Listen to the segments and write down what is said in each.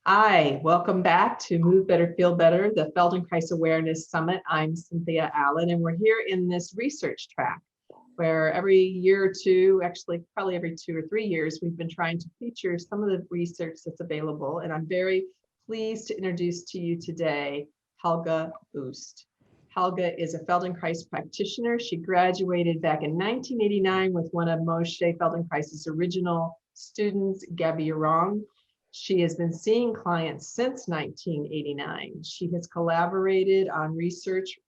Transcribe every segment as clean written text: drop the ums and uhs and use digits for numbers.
Hi, welcome back to Move Better, Feel Better, the Feldenkrais Awareness Summit. I'm Cynthia Allen, and we're here in this research track where every year or two, actually probably every 2 or 3 years, we've been trying to feature some of the research that's available. And I'm very pleased to introduce to you today Helga Oost. Helga is a Feldenkrais practitioner. She graduated back in 1989 with one of Moshe Feldenkrais's original students, Gabi Yarong. She has been seeing clients since 1989. She has collaborated on research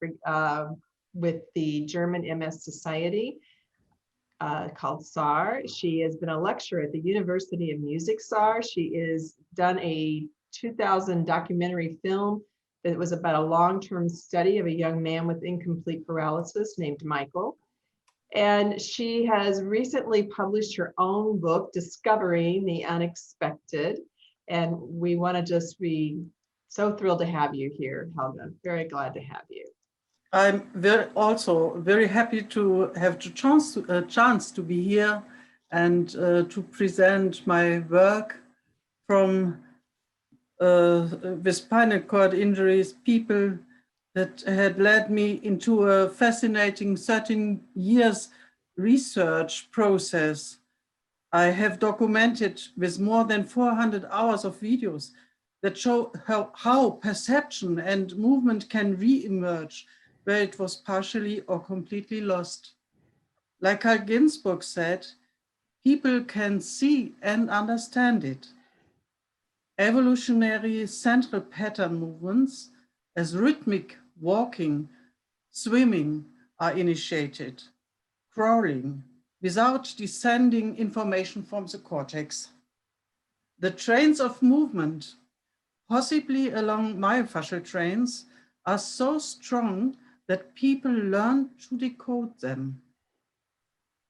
with the German MS Society called SAR. She has been a lecturer at the University of Music SAR. She has done a 2000 documentary film that was about a long-term study of a young man with incomplete paralysis named Michael. And she has recently published her own book, Discovering the Unexpected. And we want to just be so thrilled to have you here, Helga. Very glad to have you. I'm also very happy to have the chance to be here and to present my work from with spinal cord injuries, people that had led me into a fascinating 13 years research process. I have documented with more than 400 hours of videos that show how perception and movement can re-emerge where it was partially or completely lost. Like Carl Ginzburg said, people can see and understand it. Evolutionary central pattern movements as rhythmic walking, swimming are initiated, crawling, without descending information from the cortex. The trains of movement, possibly along myofascial trains, are so strong that people learn to decode them.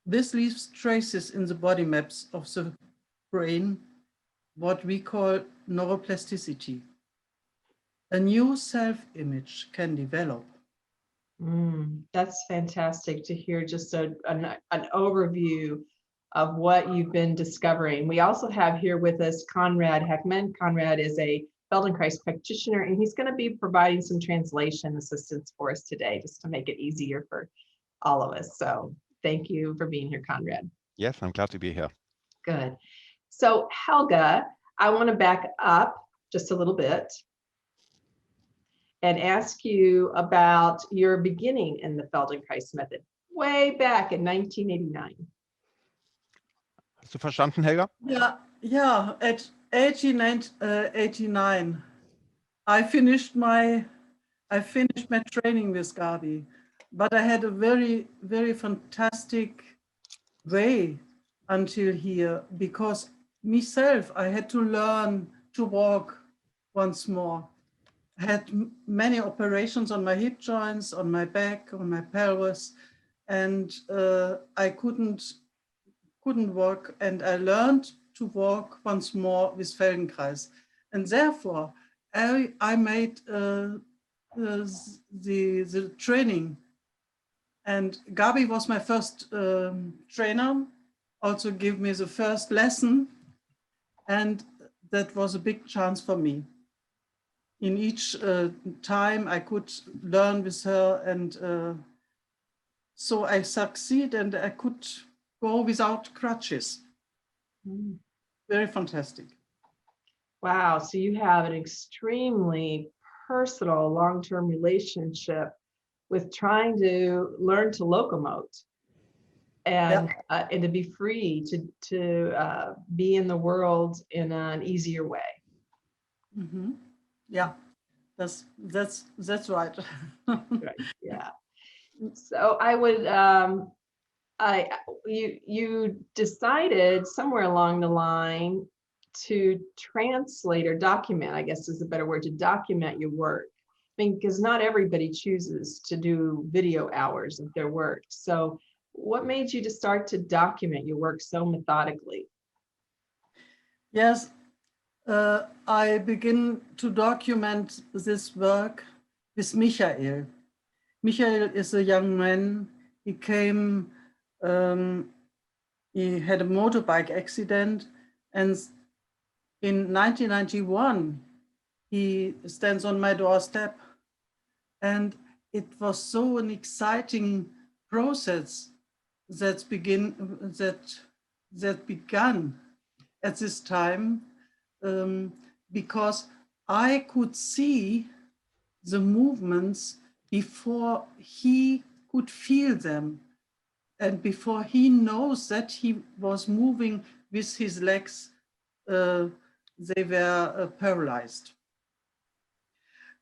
This leaves traces in the body maps of the brain, what we call neuroplasticity. A new self-image can develop. That's fantastic to hear just an overview of what you've been discovering. We also have here with us Conrad Heckman. Conrad is a Feldenkrais practitioner, and he's going to be providing some translation assistance for us today, just to make it easier for all of us. So thank you for being here, Conrad. Yes, I'm glad to be here. Good. So Helga, I want to back up just a little bit and ask you about your beginning in the Feldenkrais method way back in 1989. Hast du verstanden, Helga? Yeah, at 89, I finished my training with Gabi, but I had a very, very fantastic way until here, because myself, I had to learn to walk once more. I had many operations on my hip joints, on my back, on my pelvis, and I couldn't walk, and I learned to walk once more with Feldenkrais. And therefore, I made the training. And Gabi was my first trainer, also gave me the first lesson. And that was a big chance for me. In each time I could learn with her, and so I succeed, and I could go without crutches. Very fantastic. Wow, so you have an extremely personal long-term relationship with trying to learn to locomote and to be free to be in the world in an easier way. Yeah, that's right. Right. Yeah. So I would you decided somewhere along the line to translate or document, I guess is a better word, to document your work. I mean, because not everybody chooses to do video hours of their work. So what made you to start to document your work so methodically? Yes, I begin to document this work with Michael. Michael is a young man. He came, he had a motorbike accident, and in 1991, he stands on my doorstep, and it was so an exciting process that began at this time, because I could see the movements before he could feel them, and before he knows that he was moving with his legs, they were paralyzed.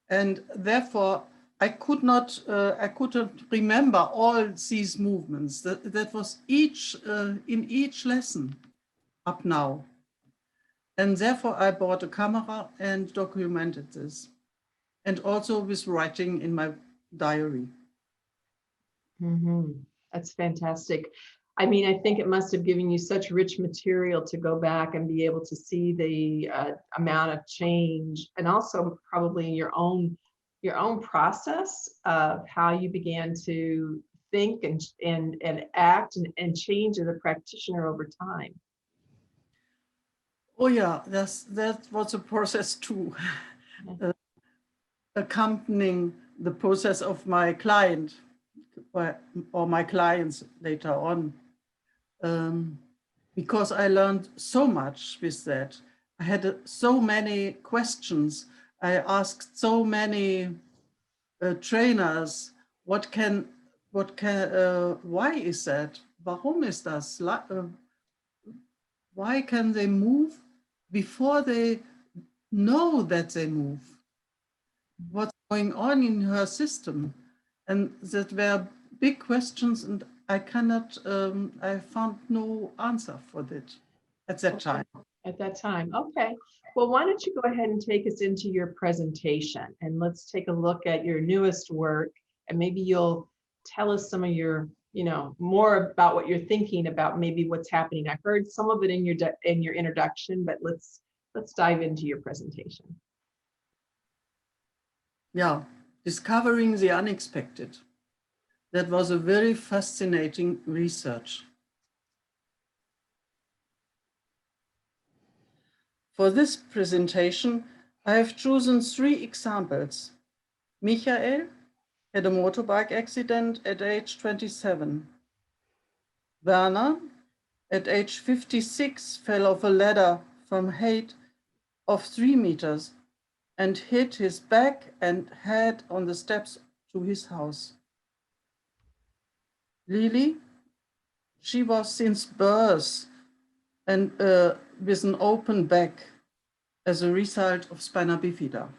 And therefore, I couldn't remember all these movements. That was in each lesson up now. And therefore, I bought a camera and documented this. And also with writing in my diary. Mm-hmm. That's fantastic. I mean, I think it must have given you such rich material to go back and be able to see the amount of change, and also probably your own process of how you began to think and act and change as a practitioner over time. Oh yeah, that was a process too, accompanying the process of my client or my clients later on, because I learned so much with that. I had so many questions. I asked so many trainers, why is that? Warum ist das? Why can they move before they know that they move? What's going on in her system? And that were big questions, and I found no answer for that at that time. At that time, okay. Well, why don't you go ahead and take us into your presentation, and let's take a look at your newest work, and maybe you'll tell us some of your, more about what you're thinking about, maybe what's happening. I heard some of it in your introduction, but let's dive into your presentation. Yeah, discovering the unexpected. That was a very fascinating research. For this presentation, I have chosen 3 examples. Michael had a motorbike accident at age 27. Werner, at age 56, fell off a ladder from a height of 3 meters and hit his back and head on the steps to his house. Lily, she was since birth and with an open back as a result of spina bifida.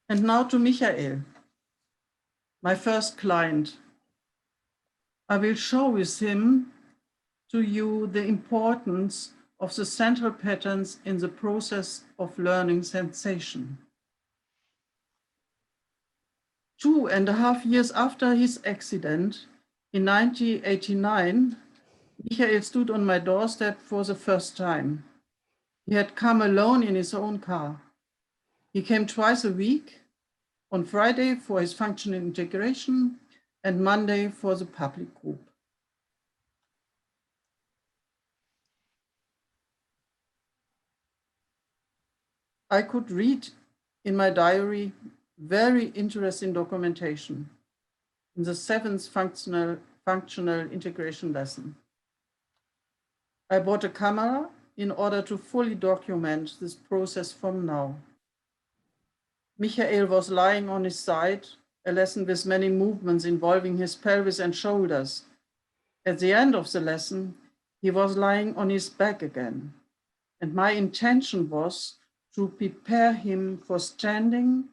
And now to Michael, my first client. I will show with him to you the importance of the central patterns in the process of learning sensation. 2.5 years after his accident, in 1989, Michael stood on my doorstep for the first time. He had come alone in his own car. He came twice a week, on Friday for his functional integration and Monday for the public group. I could read in my diary very interesting documentation in the 7th functional integration lesson. I bought a camera in order to fully document this process from now. Michael was lying on his side, a lesson with many movements involving his pelvis and shoulders. At the end of the lesson, he was lying on his back again. And my intention was to prepare him for standing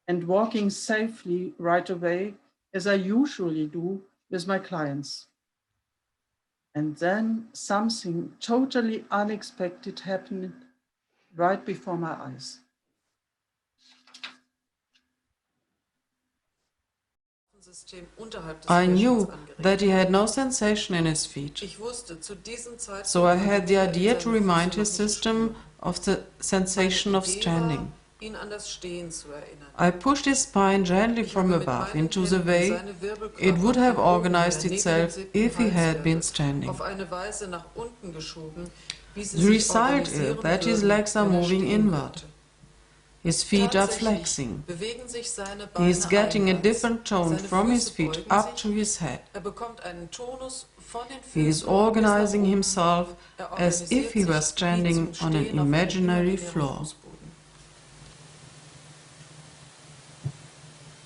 and walking safely right away, as I usually do with my clients. And then something totally unexpected happened right before my eyes. I knew that he had no sensation in his feet, so I had the idea to remind his system of the sensation of standing. ihn an das Stehen zu erinnern. I pushed his spine gently from above into the way it would have organized itself if he had been standing. Auf eine Weise nach unten geschoben, wie sie The sich result is organisieren that his würden, legs are wenn er moving stehen inward. könnte. His feet are Tatsächlich flexing. bewegen sich seine He Beine is getting a einwärts. different tone Seine from his Füße feet beugen up sich. to his head. Er bekommt einen Tonus von den Füßen He is bis nach organizing oben. himself Er as if organisiert he were sich wie standing zum on an Stehen auf einem imaginary imaginären floor. Fußboden.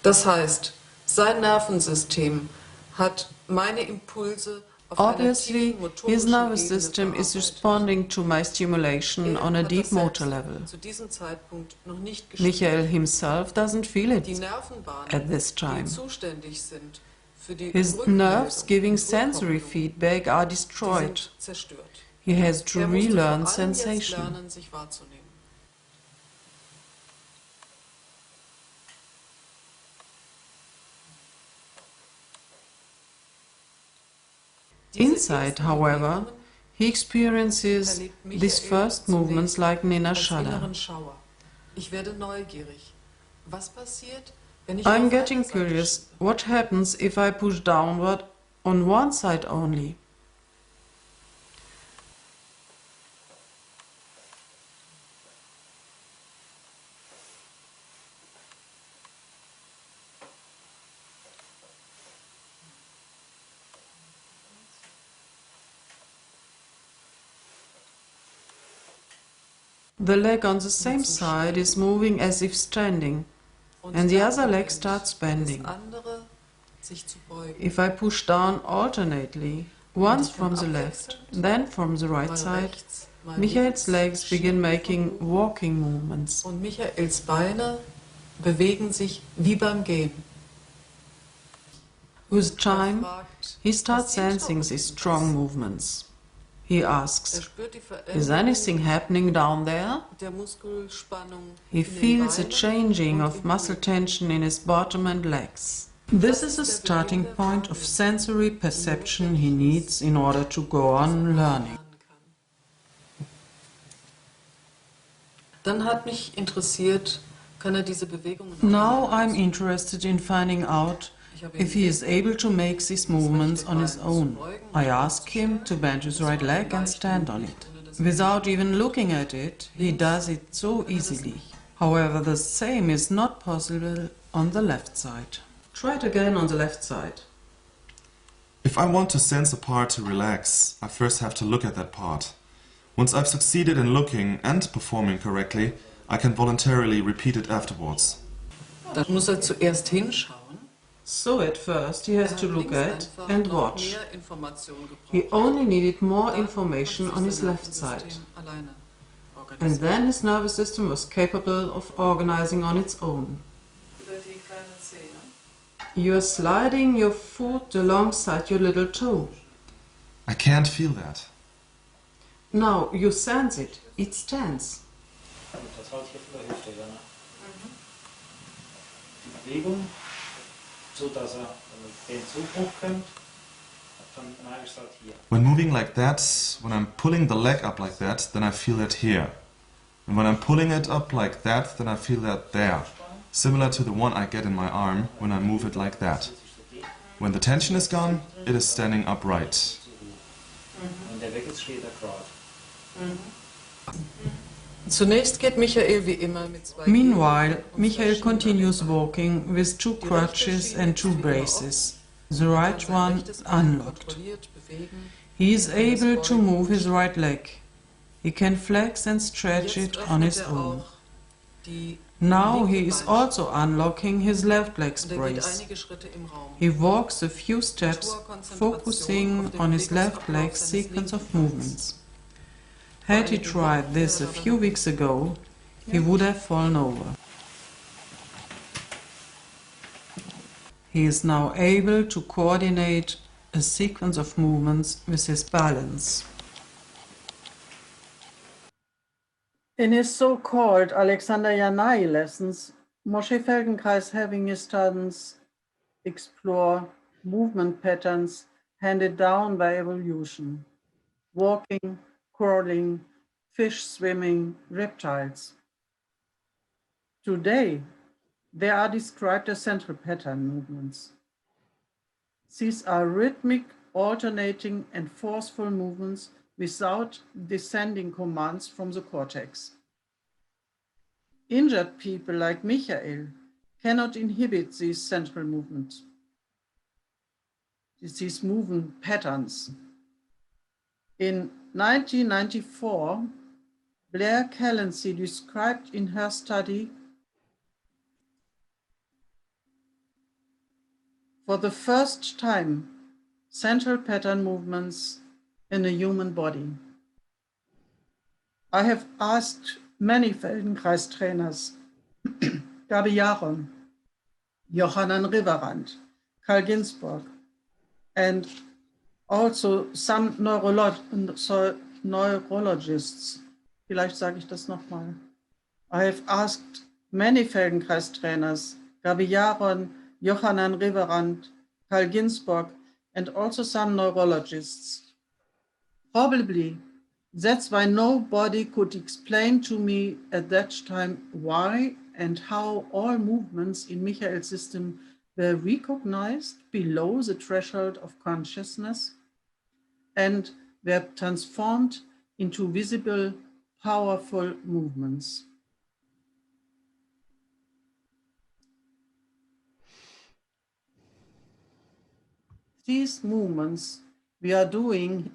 Das heißt, sein Nervensystem hat meine Impulse auf einer Obviously, tiefen his motorischen nervous Ebene system is verarbeitet. responding to my stimulation on a Er hat deep das motor selbst level. zu diesem Zeitpunkt noch nicht gespürt. Michael himself doesn't feel Die it Nervenbahnen, at this time. die zuständig sind für die His Rückmeldung nerves giving und sensory Rückkopplung, feedback are die destroyed. sind zerstört. He has to Er musste vor relearn allem jetzt sensation. lernen, sich wahrzunehmen. Diese Inside, ersten however, Bewegungen he experiences erlebt these Michael first movements zunächst like Nina als Schadder. inneren Schauer. Ich werde neugierig. Was passiert, wenn ich I'm auf getting einer Seite curious. schiebe? What happens if I push downward on one side only? The leg on the same side is moving as if standing. Und And the dann other leg beginnt starts bending. das andere sich zu beugen. If I push down alternately, once from the left, then from the right Mal side, rechts, mal Michael's links, legs begin schieben making von oben. walking movements. Und Michaels Beine bewegen sich wie beim Gehen. With time, fragt, he starts was hinter sensing uns these ist. strong movements. He asks, Er spürt die is Veränderung anything happening down there? der Muskelspannung He in den feels a Beinen changing und of im muscle Rücken. tension in his bottom and legs. This is a starting point of sensory perception he needs in order to go on learning. Dann hat mich interessiert, kann er diese Bewegungen Now I'm interested in finding out Ich habe ihn if he is able to make these movements on his own. I ask him to bend his right leg and stand on it. Without even looking at it, he does it so easily. However, the same is not possible on the left side. Try it again on the left side. If I want to sense a part to relax, I first have to look at that part. Once I've succeeded in looking and performing correctly, I can voluntarily repeat it afterwards. Dann muss er zuerst hinschauen. So at first he has to look at and watch. Mehr Informationen gebraucht. He only needed more Dann information hat on sich his sein left side. Nervensystem alleine And organisiert. then his nervous system was capable of organizing on its own. You are sliding your foot alongside your little toe. I can't feel that. Now you sense it. It stands. Das haut hier von der Hüfte, ja, ne? Die Bewegung, so dass er den Zubruch kommt, dann neigst du halt hier. When moving like that, when I'm pulling the leg up like that, then I feel it here. And when I'm pulling it up like that, then I feel that there. Similar to the one I get in my arm when I move it like that. When the tension is gone, it is standing upright. Und der weg ist, steht er gerade. Zunächst geht Michael wie immer mit zwei Meanwhile, Gehern und Michael zwei continues Schienbeinen. walking with two Die rechte crutches Schiene and ist two wieder braces. offen, The kann right sein one rechtes Bein unlocked. kontrolliert bewegen. He is able to move his right leg. He can flex and stretch Jetzt it on öffnet his er own. auch die Now linke he is Beinscheibe. also unlocking his left leg's Und er geht brace. einige Schritte im Raum. He walks a few steps, focusing on his left leg's sequence of movements. Had he tried this a few weeks ago, he would have fallen over. He is now able to coordinate a sequence of movements with his balance. In his so-called Alexander Janai lessons, Moshe Feldenkrais having his students explore movement patterns handed down by evolution: walking, crawling, fish swimming, reptiles. Today, they are described as central pattern movements. These are rhythmic, alternating, and forceful movements without descending commands from the cortex. Injured people like Michael cannot inhibit these central movements, these movement patterns. In 1994, Blair Callancy described in her study for the first time central pattern movements in a human body. I have asked many Feldenkrais trainers, Gabi Jaron, Johannan Riverand, Carl Ginzburg, and also some neurologists. Vielleicht sage ich das nochmal. I have asked many Feldenkrais trainers, Gabi Jaron, Johannan Riverand, Carl Ginzburg, and also some neurologists. Probably that's why nobody could explain to me at that time why and how all movements in Michael's system were recognized below the threshold of consciousness and were transformed into visible, powerful movements. These movements we are doing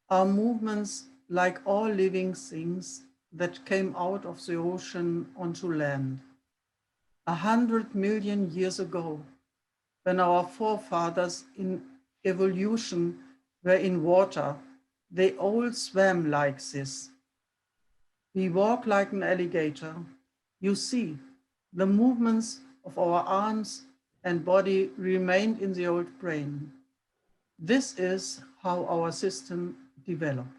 are movements like all living things that came out of the ocean onto land 100 million years ago, when our forefathers in evolution were in water. They all swam like this. We walk like an alligator. You see, the movements of our arms and body remained in the old brain. This is how our system developed.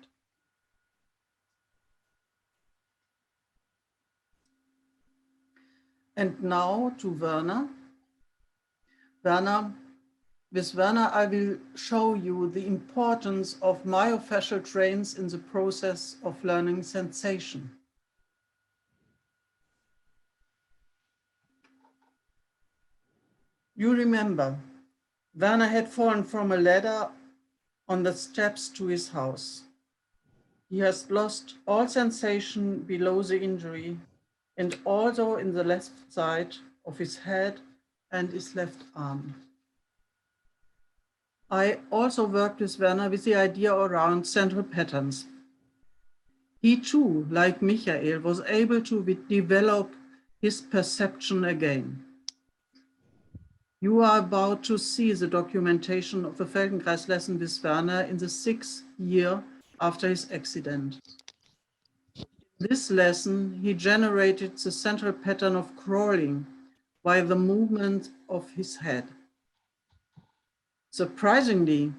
And now to Werner. With Werner, I will show you the importance of myofascial trains in the process of learning sensation. You remember, Werner had fallen from a ladder on the steps to his house. He has lost all sensation below the injury and also in the left side of his head and his left arm. I also worked with Werner with the idea around central patterns. He too, like Michael, was able to develop his perception again. You are about to see the documentation of a Feldenkrais lesson with Werner in the 6th year after his accident. This lesson, he generated the central pattern of crawling by the movement of his head. Surprisingly,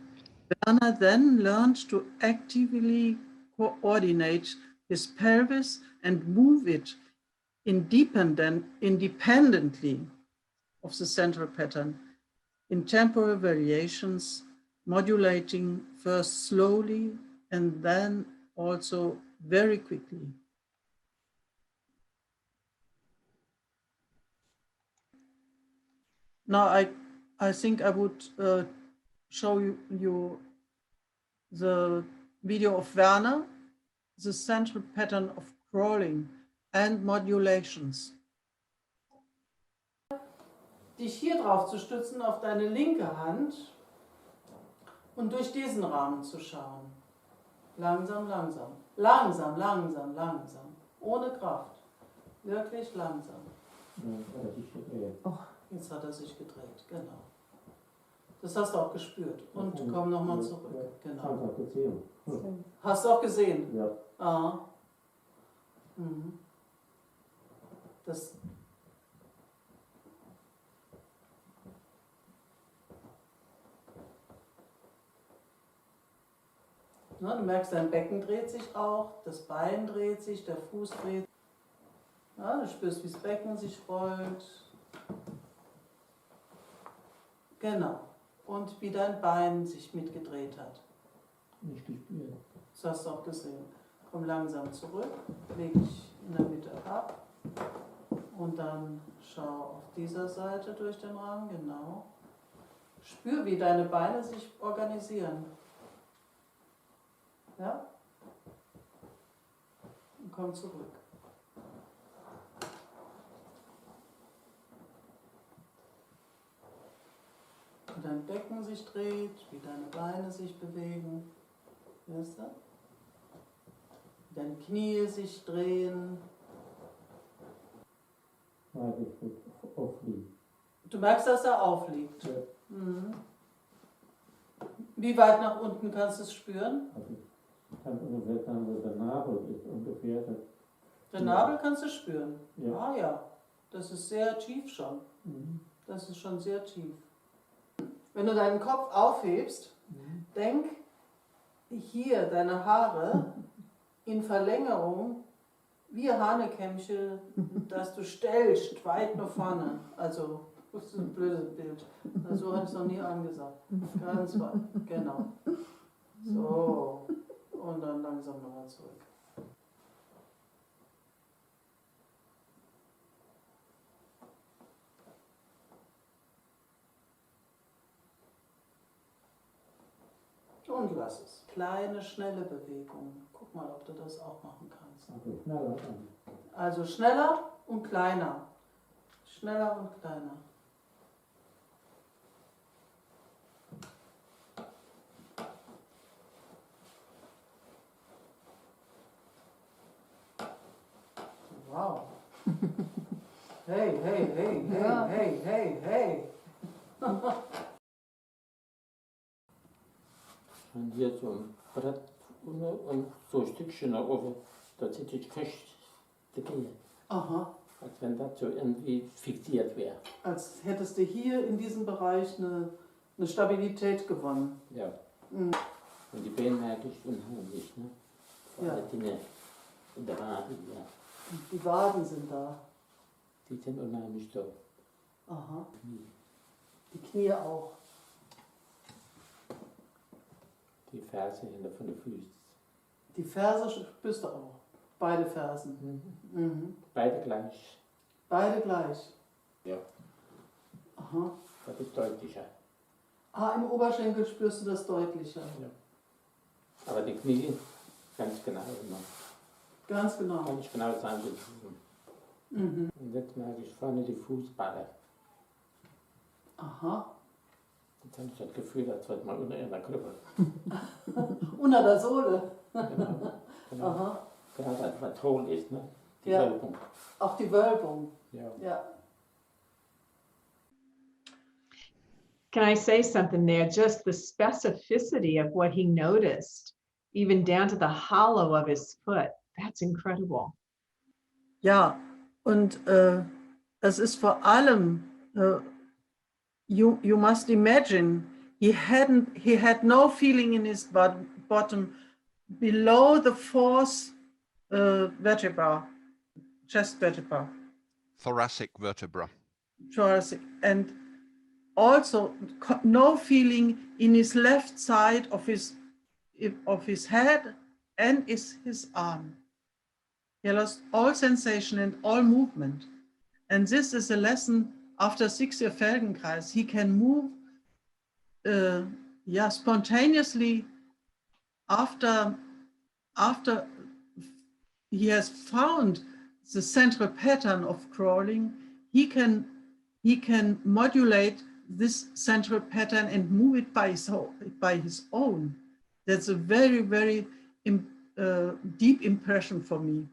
Werner then learned to actively coordinate his pelvis and move it independently of the central pattern in temporal variations, modulating first slowly and then also very quickly. Now I think I would show you the video of Werner, the central pattern of crawling and modulations. Dich hier drauf zu stützen auf deine linke Hand und durch diesen Rahmen zu schauen. Langsam, langsam, langsam, langsam, langsam, ohne Kraft, wirklich langsam. Oh, jetzt hat er sich gedreht, genau. Das hast du auch gespürt. Und komm nochmal zurück. Genau. Hast du auch gesehen? Ja. Ah. Mhm. Das. Na, du merkst, dein Becken dreht sich auch, das Bein dreht sich, der Fuß dreht. Ja, du spürst, wie das Becken sich rollt. Genau. Und wie dein Bein sich mitgedreht hat. Nicht gespürt. Das hast du auch gesehen. Komm langsam zurück, leg dich in der Mitte ab Und dann schau auf dieser Seite durch den Rahmen, genau. Spür, wie deine Beine sich organisieren. Ja? Und komm zurück. Wie dein Becken sich dreht, wie deine Beine sich bewegen. Hörst du? Wie deine Knie sich drehen. Du merkst, dass er aufliegt. Ja. Mhm. Wie weit nach unten kannst du es spüren? Also ich kann ungefähr sagen, wo der Nabel ist ungefähr. Den Nabel kannst du spüren. Ja. Ah ja, das ist sehr tief schon. Mhm. Das ist schon sehr tief. Wenn du deinen Kopf aufhebst, denk hier deine Haare in Verlängerung wie Hanekämmchen, dass du stellst, weit nach vorne. Also, das ist ein blödes Bild. So habe ich es noch nie angesagt. Ganz weit, genau. So, und dann langsam nochmal zurück. Und lass es. Kleine, schnelle Bewegungen. Guck mal, ob du das auch machen kannst. Also schneller an. Also schneller und kleiner. Schneller und kleiner. Wow. Hey, hey, hey, hey, Ja. hey, hey, hey. Und hier so ein Brett und so ein Stückchen nach oben, da sitze ich fest dagegen. Aha. Als wenn das so irgendwie fixiert wäre. Als hättest du hier in diesem Bereich eine Stabilität gewonnen. Ja. Mhm. Und die Beine merke ich unheimlich, ne? Vor Ja. allen Dingen in der Wade, ja. Die Waden sind da. Die sind unheimlich so. Aha. Die Knie auch. Die Ferse hinter von den Füßen. Die Ferse spürst du auch. Beide Fersen. Mhm. Beide gleich. Beide gleich. Ja. Aha. Das ist deutlicher. Ah, im Oberschenkel spürst du das deutlicher. Aber die Knie ganz genau immer. Ganz genau. Kann ich genau sagen, wie sie sind. Mhm. Und jetzt merke ich vorne die Fußballe. Aha. Jetzt habe ich das Gefühl, als würde man unter einer Krüppel. Unter der Sohle. Genau. Genau. Aha. Genau, das was hohl ist, ne? Die Ja. Wölbung. Auch die Wölbung. Ja. Ja. Can I say something there? Just the specificity of what he noticed, even down to the hollow of his foot. That's incredible. Ja, und es ist vor allem, you must imagine, he had no feeling in his bottom below the fourth vertebra, chest vertebra, Thoracic vertebra. thoracic, and also no feeling in his left side of his head and his arm. He lost all sensation and all movement. And this is a lesson after 6-year Feldenkrais. He can move spontaneously after he has found the central pattern of crawling. He can modulate this central pattern and move it by his own. That's a very, very deep impression for me.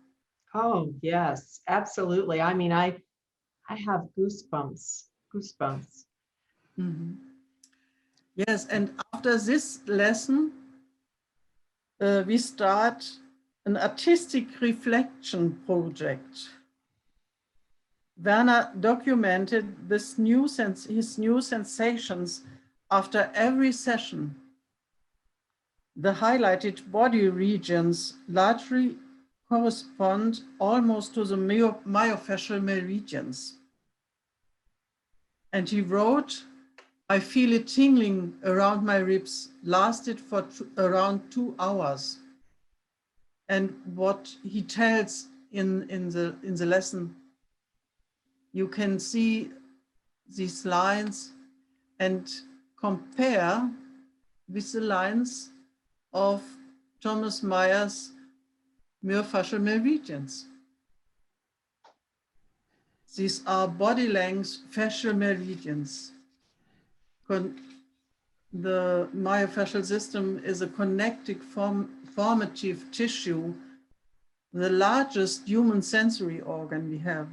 Oh, yes, absolutely. I mean, I have goosebumps. Mhm. Yes, and after this lesson, we start an artistic reflection project. Werner documented his new sensations after every session. The highlighted body regions largely correspond almost to the myofascial meridians. And he wrote, I feel it tingling around my ribs, lasted for around 2 hours. And what he tells in the lesson, you can see these lines and compare with the lines of Thomas Meyer's myofascial meridians. These are body length fascial meridians. The myofascial system is a connective formative tissue, the largest human sensory organ we have.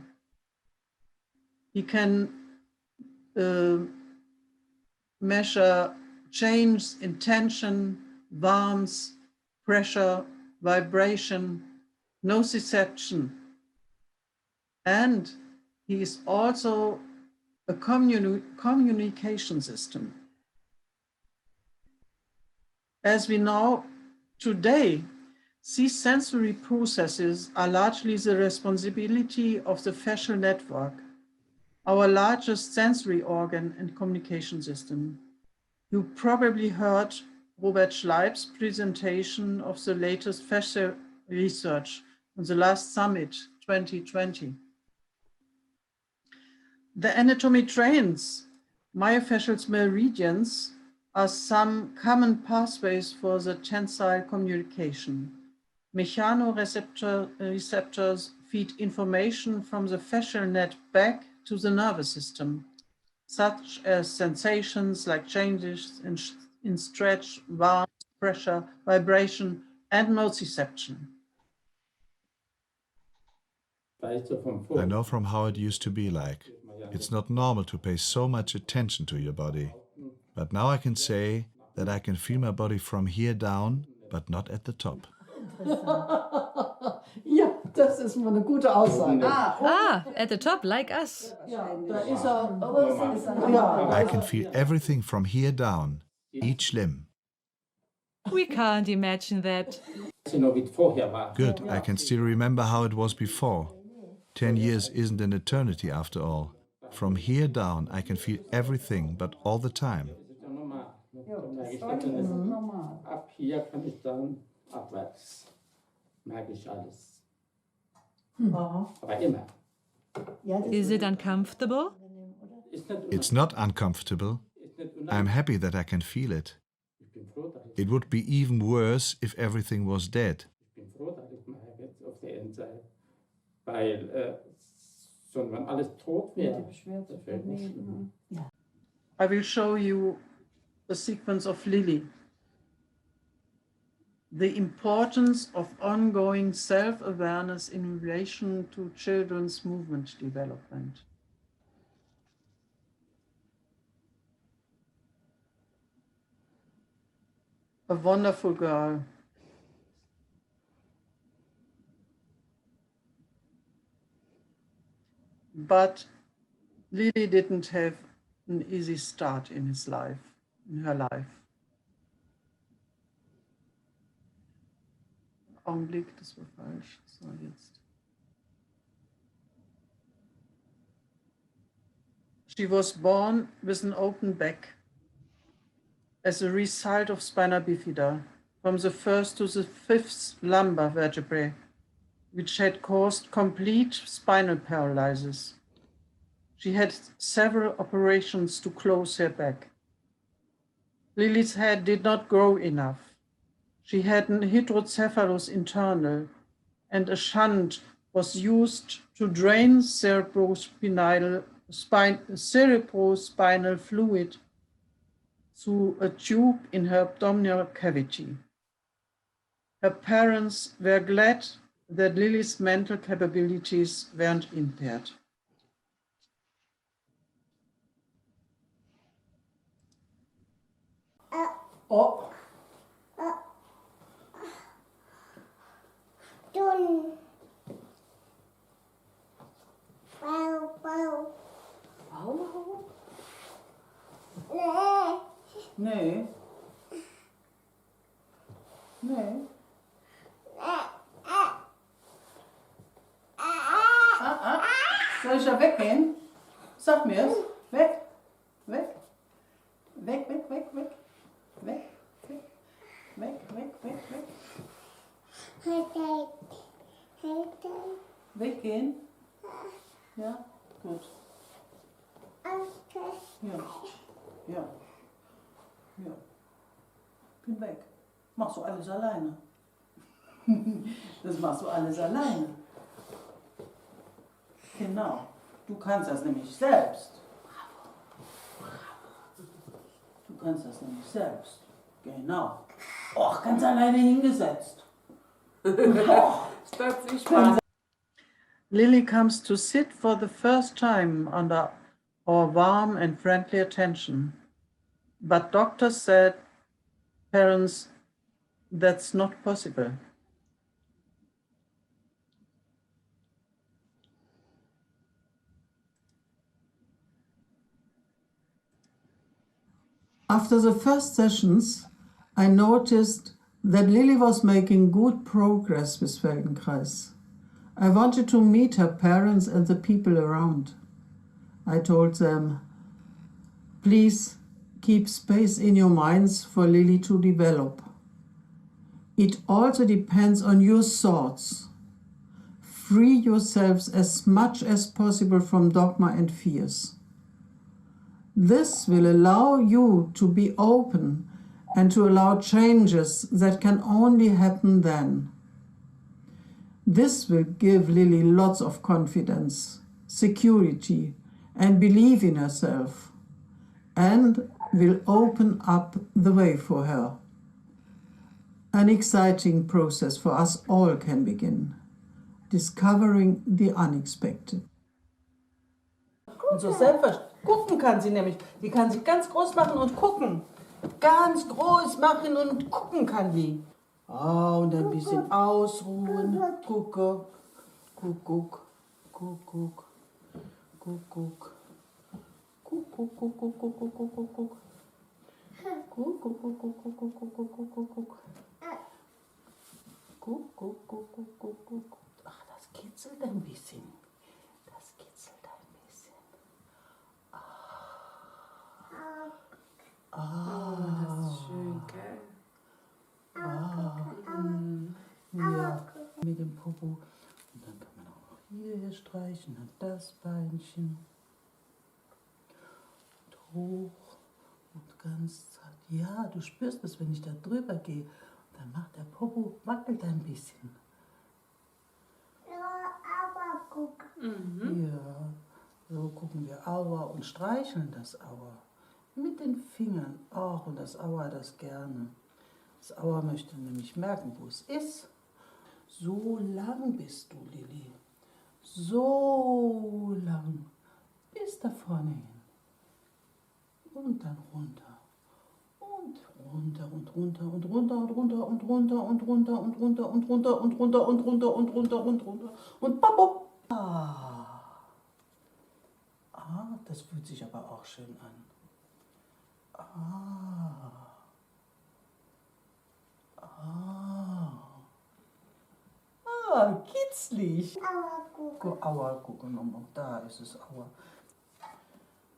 He can measure change in tension, warmth, pressure, vibration, nociception. And he is also a communication system. As we know today, these sensory processes are largely the responsibility of the fascial network, our largest sensory organ and communication system. You probably heard Robert Schleib's presentation of the latest fascial research on the last summit, 2020. The anatomy trains myofascial meridians are some common pathways for the tensile communication. Mechanoreceptors feed information from the fascial net back to the nervous system, such as sensations like changes in stretch, warmth, pressure, vibration, and nociception. I know from how it used to be like. It's not normal to pay so much attention to your body. But now I can say that I can feel my body from here down, but not at the top. Ja, das ist mal eine gute Aussage. At the top, like us. Ja, da ist er. I can feel everything from here down, each limb. We can't imagine that. Good, I can still remember how it was before. 10 years isn't an eternity after all. From here down, I can feel everything, but all the time. Ab hier kann ich dann abwärts. Merke ich alles. Aber immer. Is it uncomfortable? It's not uncomfortable. I'm happy that I can feel it. It would be even worse if everything was dead. Ich bin froh, dass ich mal jetzt auf der Endseite. Weil, wenn alles tot wäre, das wäre nicht schlimm. I will show you a sequence of Lily. The importance of ongoing self-awareness in relation to children's movement development. A wonderful girl. But Lily didn't have an easy start in her life. Augenblick, das war falsch. So, jetzt. She was born with an open back as a result of spina bifida from the first to the fifth lumbar vertebrae, which had caused complete spinal paralysis. She had several operations to close her back. Lily's head did not grow enough. She had an hydrocephalus internal, and a shunt was used to drain cerebrospinal fluid through a tube in her abdominal cavity. Her parents were glad that Lily's mental capabilities weren't impaired. Oh. Nee. Nee. Soll ich da weggehen? Sag mir es. Weg. Weg. Weg, weg, weg, weg. Weg. Weg, weg, weg, weg. Weggehen? Ja. Gut. Ja. Ja. Ja. Bin weg. Machst du alles alleine. Das machst du alles alleine. Genau. Du kannst das nämlich selbst. Du kannst das nämlich selbst. Genau. Och, ganz alleine hingesetzt. Lily comes to sit for the first time under our warm and friendly attention. But doctors said, parents, that's not possible. After the first sessions, I noticed that Lily was making good progress with Feldenkrais. I wanted to meet her parents and the people around. I told them, please keep space in your minds for Lily to develop. It also depends on your thoughts. Free yourselves as much as possible from dogma and fears. This will allow you to be open and to allow changes that can only happen then. This will give Lily lots of confidence, security, and belief in herself, and will open up the way for her. An exciting process for us all can begin, discovering the unexpected. Und so selbstverständlich gucken kann sie nämlich. Die kann sich ganz groß machen und gucken. Ganz groß machen und gucken kann die. Und ein bisschen ausruhen. Kuckuck, Kuckuck, Kuckuck, Kuckuck. Kuckuck, Kuckuck, Kuckuck, Kuckuck. Kuckuck, Kuckuck, Kuckuck, Kuckuck, Kuckuck. Kuckuck, Kuckuck, Kuckuck. Ach, das kitzelt ein bisschen. Das kitzelt ein bisschen. Das ist schön, gell? Ja, mit dem Popo. Und dann kann man auch noch hier streichen, dann das Beinchen. Und hoch und ganz zart. Ja, du spürst es, wenn ich da drüber gehe. Dann macht der Popo, wackelt ein bisschen. Ja, so gucken wir Aua und streicheln das Aua. Mit den Fingern auch, und das Aua das gerne. Das Aua möchte nämlich merken, wo es ist. So lang bist du, Lili. So lang. Bis da vorne hin. Und dann runter. Und runter und runter und runter und runter und runter und runter und runter und runter und runter und runter und runter und runter und babop. Das fühlt sich aber auch schön an. Kitzlig. Aua, guck mal, da ist es, Aua.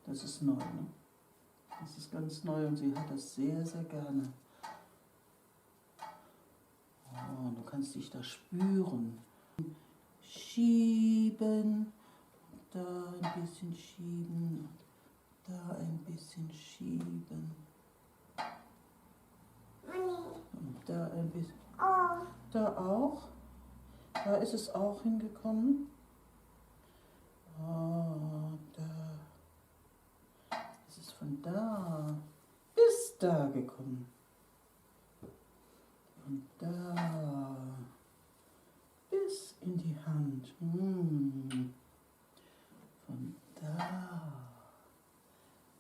Das ist neu, ne? Das ist ganz neu und sie hat das sehr, sehr gerne. Du kannst dich da spüren. Schieben, da ein bisschen schieben, da ein bisschen schieben. Und da ein bisschen. Da auch. Da ist es auch hingekommen. Da. Es ist von da bis da gekommen. Von da bis in die Hand. Von da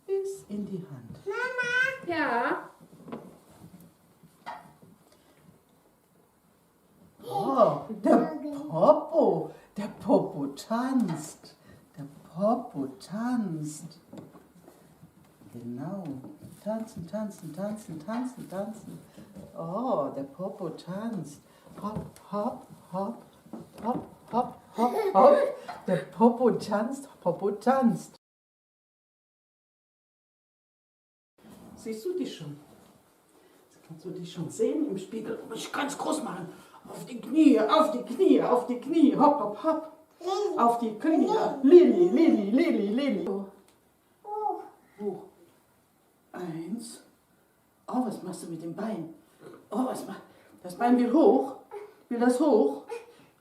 bis in die Hand. Mama! Ja? Der Popo tanzt. Der Popo tanzt. Genau. Tanzen, tanzen, tanzen, tanzen, tanzen. Der Popo tanzt. Hopp, hopp, hopp, hopp, hopp, hopp, hopp. Der Popo tanzt, Popo tanzt. Siehst du dich schon? Kannst du dich schon sehen im Spiegel? Muss ich ganz groß machen. Auf die Knie, auf die Knie, auf die Knie. Hopp, hopp, hopp. Auf die Knie. Lili, Lili, Lili, Lili. Hoch. 1. Oh, was machst du mit dem Bein? Oh, was machst du? Das Bein will hoch. Will das hoch?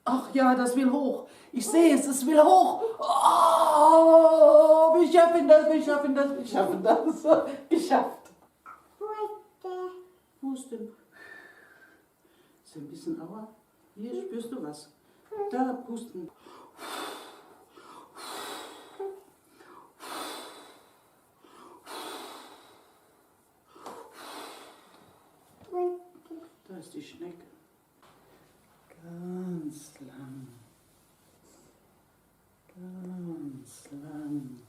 Ach ja, das will hoch. Ich sehe es, es will hoch. Oh, wir schaffen das, wir schaffen das, wir schaffen das. Geschafft. Pusten. Ist ein bisschen Aua? Hier spürst du was. Da, pusten. Da ist die Schnecke. Ganz lang. Ganz lang.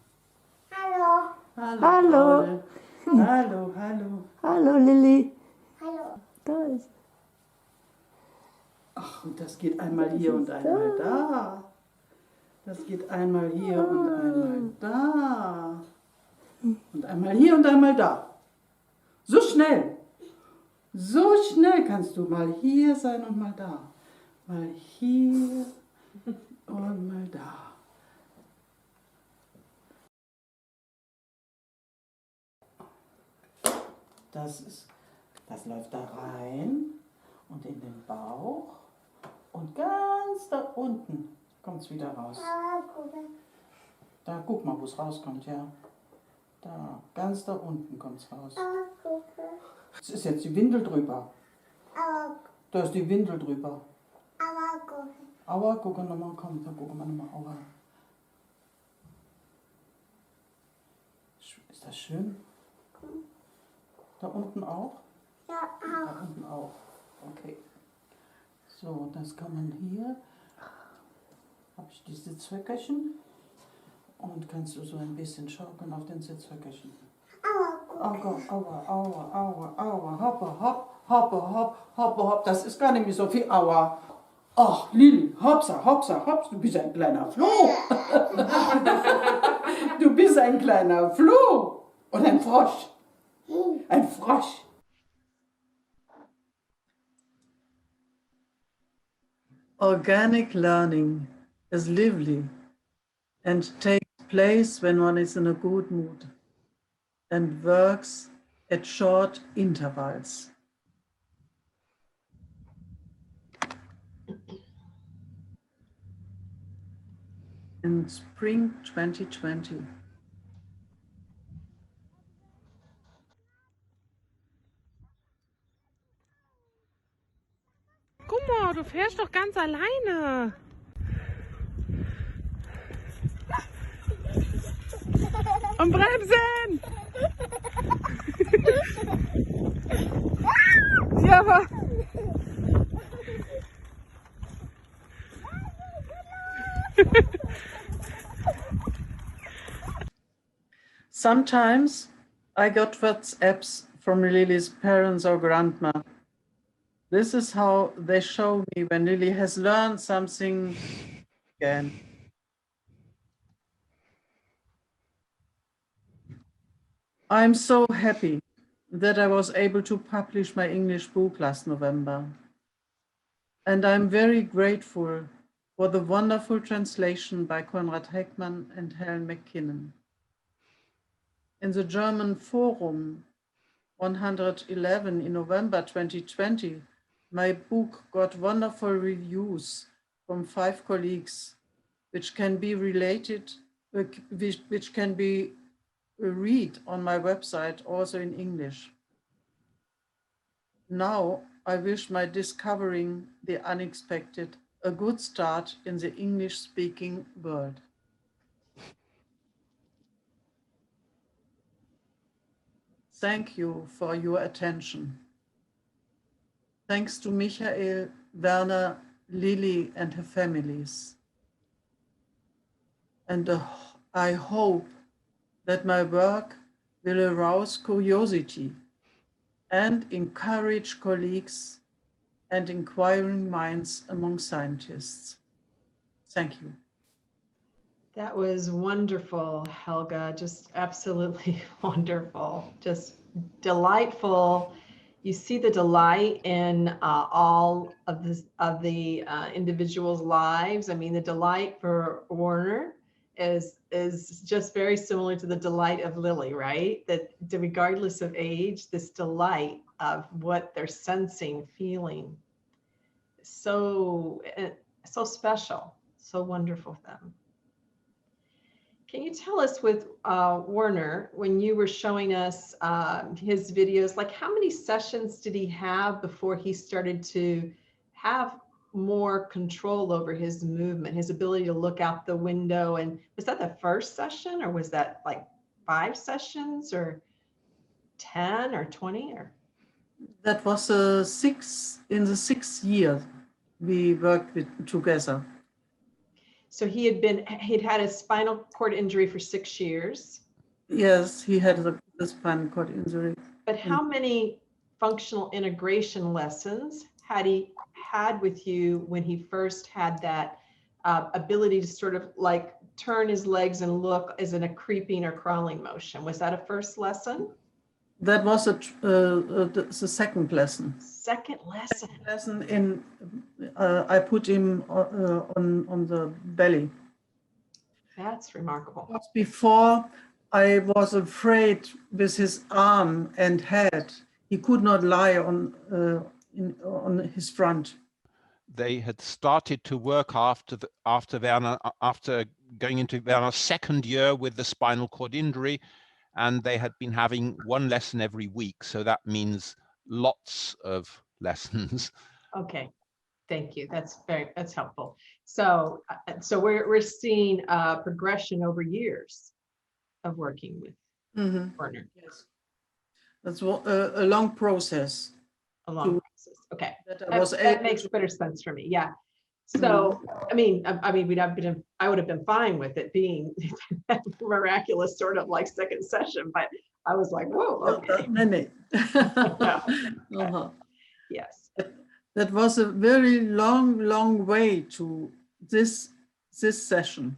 Hallo. Hallo. Hallo, hallo. Hallo, Lilly. Hallo. Da ist. Ach, und das geht einmal hier und einmal da. Das geht einmal hier und einmal da. Und einmal hier und einmal da. So schnell. So schnell kannst du mal hier sein und mal da. Mal hier und mal da. Das läuft da rein und in den Bauch und ganz da unten kommt es wieder raus. Da, guck mal, wo es rauskommt, ja. Da, ganz da unten kommt es raus. Es ist jetzt die Windel drüber. Da ist die Windel drüber. Aua, guck nochmal, komm, da gucken wir nochmal, Aua. Ist das schön? Da unten auch? Ja, Da unten auch. Okay. So, das kann man hier. Habe ich die Sitzhöckerchen. Und kannst du so ein bisschen schaukeln auf den Sitzhöckerchen. Aua, aua, aua, aua, aua, hoppe, hopp, hoppe, hopp, hoppe, hopp. Das ist gar nicht mehr so viel Aua. Ach, Lili, hopsa, hopsa, hops, du bist ein kleiner Floh. Du bist ein kleiner Floh. Und ein Frosch. Ein Frosch. Organic learning is lively and takes place when one is in a good mood and works at short intervals. In spring 2020. Guck mal, du fährst doch ganz alleine. Und bremsen! Ja, aber... Sometimes I got WhatsApps from Lily's parents or grandma. This is how they show me when Lily has learned something again. I'm so happy that I was able to publish my English book last November. And I'm very grateful for the wonderful translation by Konrad Heckmann and Helen McKinnon. In the German Forum 111 in November 2020, my book got wonderful reviews from 5 colleagues, which can be read on my website, also in English. Now I wish my discovering the unexpected a good start in the English-speaking world. Thank you for your attention. Thanks to Michael, Werner, Lily and her families. And I hope that my work will arouse curiosity and encourage colleagues and inquiring minds among scientists. Thank you. That was wonderful, Helga, just absolutely wonderful, just delightful you see the delight in all of the individuals' lives. I mean, the delight for Werner is just very similar to the delight of Lily, right? That regardless of age, this delight of what they're sensing, feeling, so special, so wonderful for them. Can you tell us with Werner, when you were showing us his videos, like how many sessions did he have before he started to have more control over his movement, his ability to look out the window? And was that the first session, or was that like 5 sessions or 10 or 20 or? That was in the 6th year we worked together. So he'd had a spinal cord injury for 6 years. Yes, he had the spinal cord injury. But how many functional integration lessons had he had with you when he first had that ability to sort of like turn his legs and look as in a creeping or crawling motion? Was that a first lesson? That was the second lesson. Second lesson. Lesson in I put him on the belly. That's remarkable. Before I was afraid with his arm and head. He could not lie on his front. They had started to work after going into Werner's 2nd year with the spinal cord injury, and they had been having 1 lesson every week. So that means lots of lessons. Okay, thank you. That's helpful. So we're seeing progression over years of working with Werner. Yes, that's a long process. A long process. Okay, that makes better sense for me. Yeah. So I mean, I would have been fine with it being miraculous, sort of like second session, but I was like, whoa, okay. Yes. That was a very long way to this session.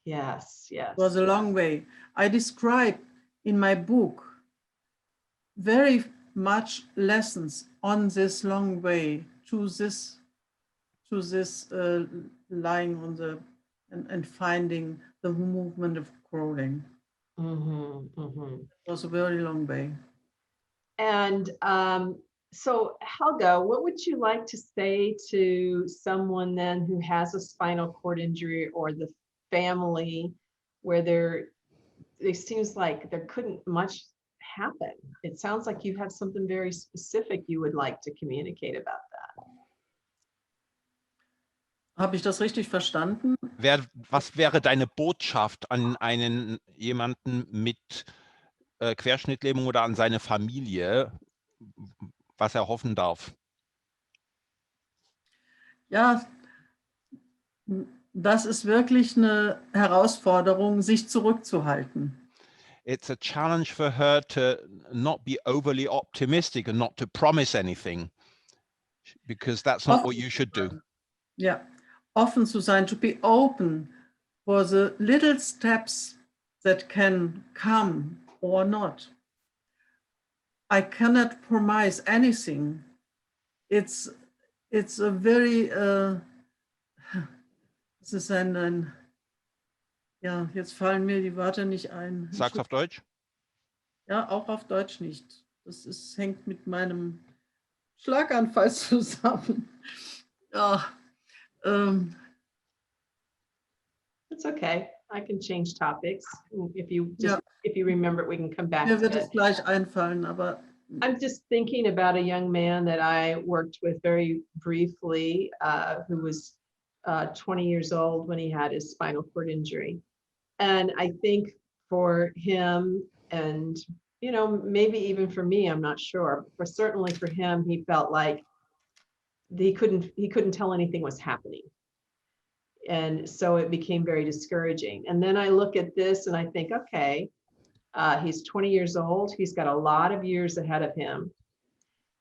Yes. It was a long way. I describe in my book very much lessons on this long way to this lying on the and finding the movement of crawling. It was a very long way. And so Helga, what would you like to say to someone then who has a spinal cord injury, or the family where it seems like there couldn't much happen? It sounds like you have something very specific you would like to communicate about that. Habe ich das richtig verstanden? Was wäre deine Botschaft an jemanden mit Querschnittlähmung oder an seine Familie, was er hoffen darf? Ja, das ist wirklich eine Herausforderung, sich zurückzuhalten. It's a challenge for her to not be overly optimistic and not to promise anything, because that's not what you should do. Yeah, offen zu sein, to be open for the little steps that can come or not. I cannot promise anything. It's a very, es ist ja, jetzt fallen mir die Wörter nicht ein. Sag's auf Deutsch? Ja, auch auf Deutsch nicht. Hängt mit meinem Schlaganfall zusammen. Ja. It's okay. I can change topics. If you remember it, we can come back. Mir wird es gleich einfallen, aber I'm just thinking about a young man that I worked with very briefly, who was 20 years old when he had his spinal cord injury. And I think for him, and maybe even for me, I'm not sure, but certainly for him, he felt like he couldn't tell anything was happening. And so it became very discouraging. And then I look at this and I think, okay, he's 20 years old. He's got a lot of years ahead of him.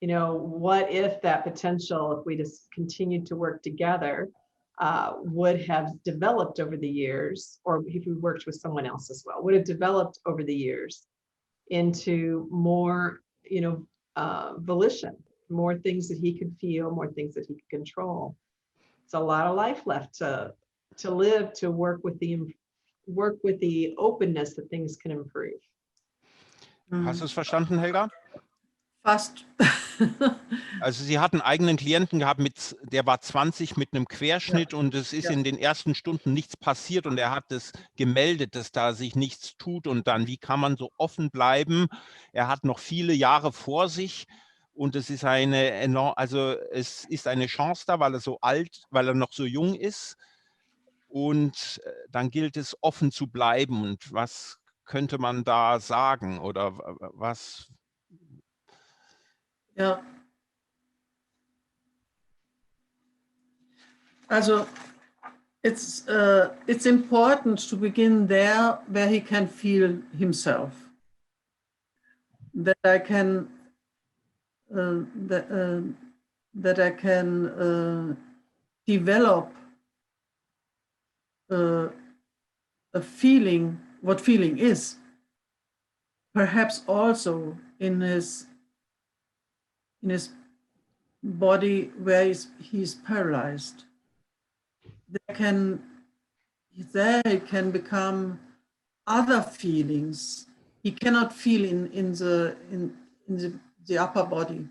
What if that potential, if we just continued to work together, would have developed over the years, or if we worked with someone else as well, would have developed over the years into more, volition, more things that he could feel, more things that he could control. It's a lot of life left to live, to work with the openness that things can improve. Hast du es verstanden, Helga? Fast. Also sie hat einen eigenen Klienten gehabt, der war 20 mit einem Querschnitt, und es ist in den ersten Stunden nichts passiert, und er hat es gemeldet, dass da sich nichts tut, und dann, wie kann man so offen bleiben? Er hat noch viele Jahre vor sich, und es ist es ist eine Chance da, weil er noch so jung ist, und dann gilt es, offen zu bleiben. Und was könnte man da sagen, oder was? Ja. Also, it's important to begin there where he can feel himself. That I can develop a feeling, what feeling is, perhaps also in his body where he's paralyzed. There can become other feelings he cannot feel in the upper body.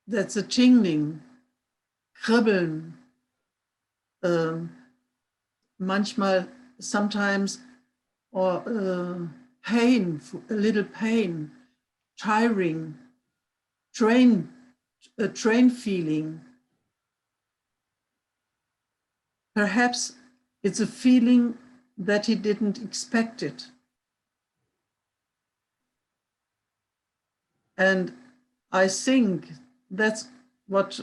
That's a tingling, kribbeln, manchmal, sometimes, or pain, a little pain, tiring, a train feeling. Perhaps it's a feeling that he didn't expect it. And I think that's what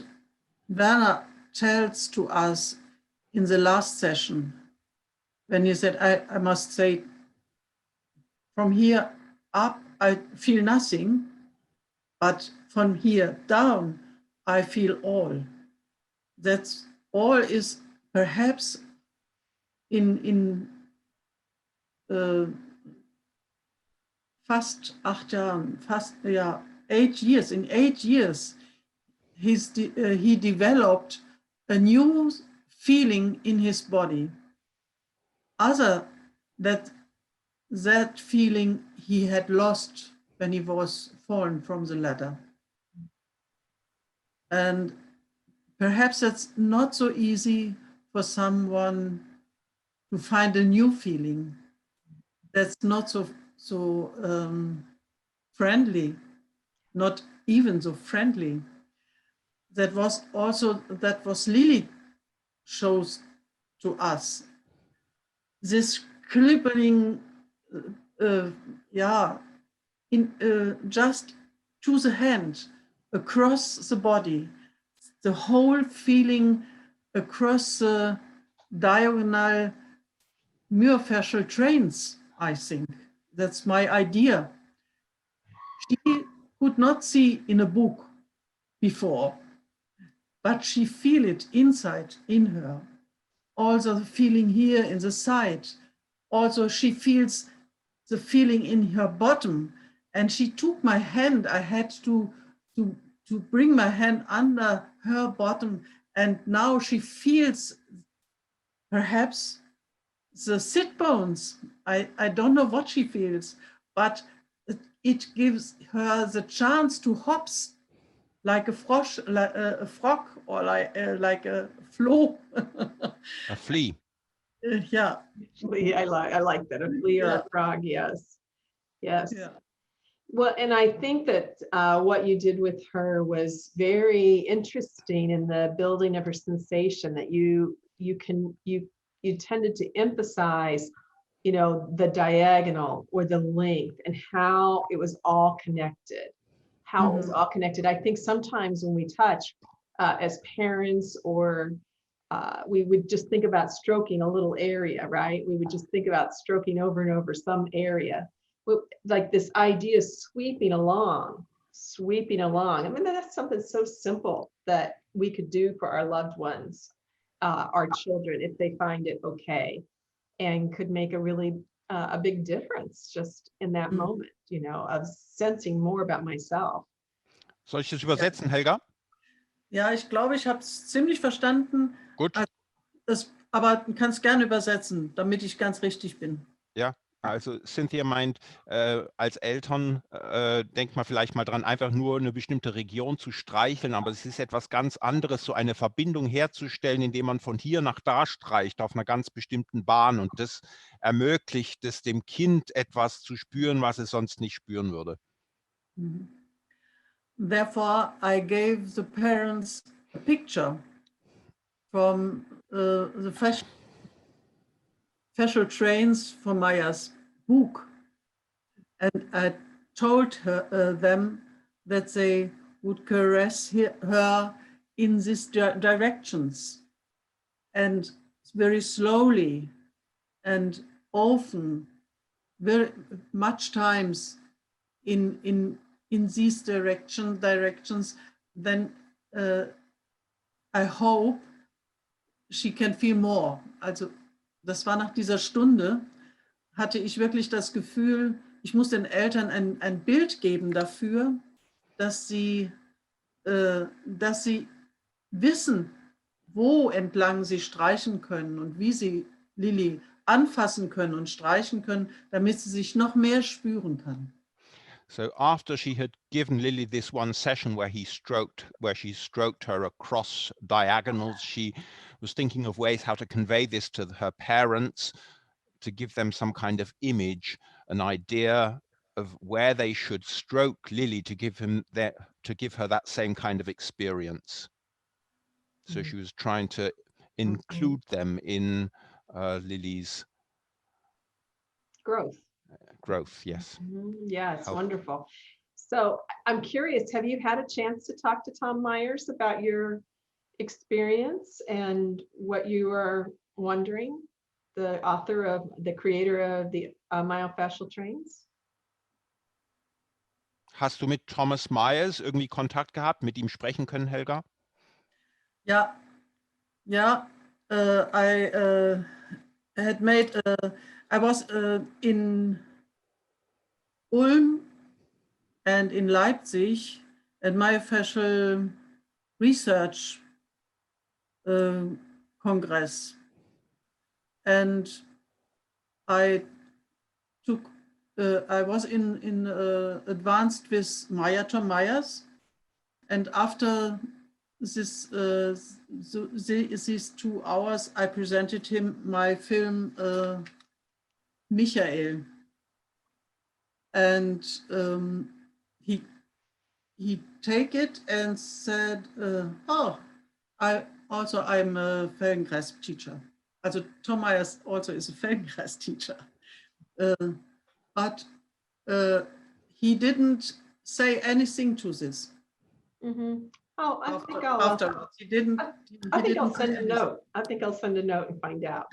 Werner tells to us in the last session, when he said, I must say, from here up, I feel nothing, but from here down, I feel all. That's all is perhaps in fast 8 Jahren, 8 years, in 8 years, he developed a new feeling in his body, other that feeling he had lost when he was fallen from the ladder. And perhaps that's not so easy for someone to find a new feeling that's not so friendly, not even so friendly. That was Lily shows to us. This crippling, just to the hand, across the body, the whole feeling across the diagonal myofascial trains, I think. That's my idea. She could not see in a book before, but she feel it inside in her. Also the feeling here in the side. Also she feels the feeling in her bottom. And she took my hand. I had to bring my hand under her bottom. And now she feels perhaps the sit bones. I don't know what she feels, but it gives her the chance to hops like a frog, or like a flow. A flea. Yeah. Flea, I like that. A flea or a frog, yes. Yes. Yeah. Well, and I think that what you did with her was very interesting in the building of her sensation, that you tended to emphasize, the diagonal or the length and how it was all connected. It was all connected. I think sometimes when we touch as parents, or we would just think about stroking a little area, right? We would just think about stroking over and over some area. Like this idea of sweeping along. I mean, that's something so simple that we could do for our loved ones, our children, if they find it okay, and could make a really a big difference just in that moment, you know, of sensing more about myself. Soll ich das übersetzen, Helga? Ja, ich glaube, ich habe es ziemlich verstanden. Gut. Aber du kannst gerne übersetzen, damit ich ganz richtig bin. Ja, also Cynthia meint, als Eltern denkt man vielleicht mal dran, einfach nur eine bestimmte Region zu streicheln, aber es ist etwas ganz anderes, so eine Verbindung herzustellen, indem man von hier nach da streicht, auf einer ganz bestimmten Bahn. Und das ermöglicht es dem Kind, etwas zu spüren, was es sonst nicht spüren würde. Therefore, I gave the parents a picture from the special trains for Maya's book. And I told them that they would caress her in these directions and very slowly and often, very much times in these directions, then I hope she can feel more. Also das war nach dieser Stunde, hatte ich wirklich das Gefühl, ich muss den Eltern ein Bild geben dafür, dass sie wissen, wo entlang sie streichen können und wie sie Lily anfassen können und streichen können, damit sie sich noch mehr spüren kann. So after she had given Lily this one session where she stroked her across diagonals, she was thinking of ways how to convey this to her parents, to give them some kind of image, an idea of where they should stroke Lily to give her that same kind of experience. So she was trying to include them in Lily's Growth. Growth, yes. Yeah, it's Health. wonderful. So I'm curious, have you had a chance to talk to Tom Myers about your experience and what you are wondering, the creator of the myofascial trains? Hast du mit Thomas Myers irgendwie Kontakt gehabt, mit ihm sprechen können, Helga? Ja, I had made, I was in Ulm and in Leipzig at myofascial research congress, and I was in advanced with Tom Myers, and after these 2 hours I presented him my film Michael, and he take it and said, oh, I'm a Feldenkrais teacher. Also Tom Myers also is a Feldenkrais teacher, but he didn't say anything to this. Oh, I think I'll send a note. I think I'll send a note and find out.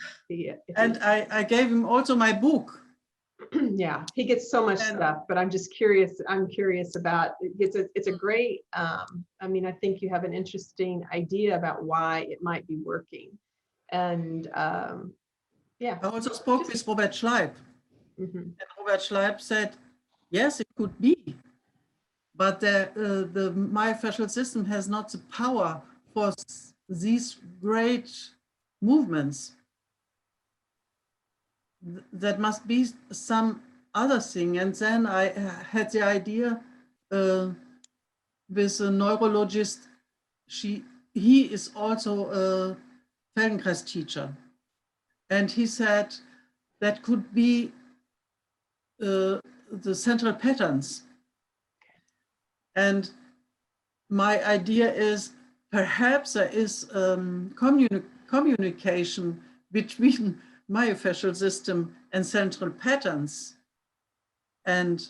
And I gave him also my book. Yeah, he gets so much stuff, but I'm just curious. I'm curious about it's a great. I mean, I think you have an interesting idea about why it might be working, and yeah. I also spoke with Robert Schleib, and Robert Schleib said, yes, it could be, but the myofascial system has not the power for these great movements. That must be some other thing. And then I had the idea with a neurologist. He is also a Feldenkrais teacher, and he said that could be the central patterns. And my idea is perhaps there is communication between myofascial system and central patterns, and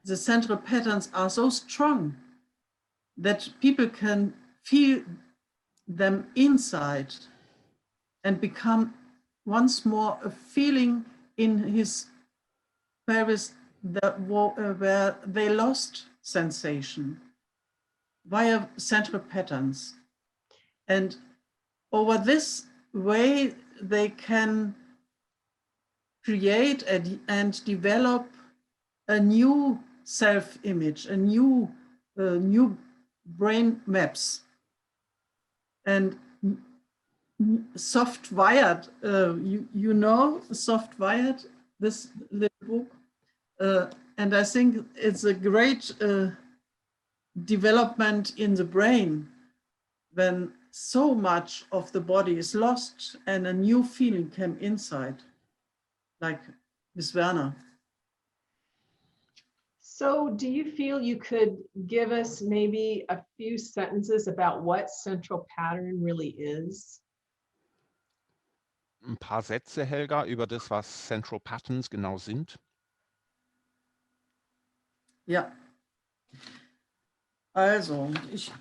the central patterns are so strong that people can feel them inside and become once more a feeling in his pelvis where they lost sensation via central patterns, and over this way they can create and develop a new self-image, a new brain maps. And Soft Wired, you know Soft Wired, this little book, and I think it's a great development in the brain when so much of the body is lost and a new feeling came inside, like Miss Werner. So do you feel you could give us maybe a few sentences about what central pattern really is? Ein paar Sätze, Helga, über das, was Central Patterns genau sind. Ja, also ich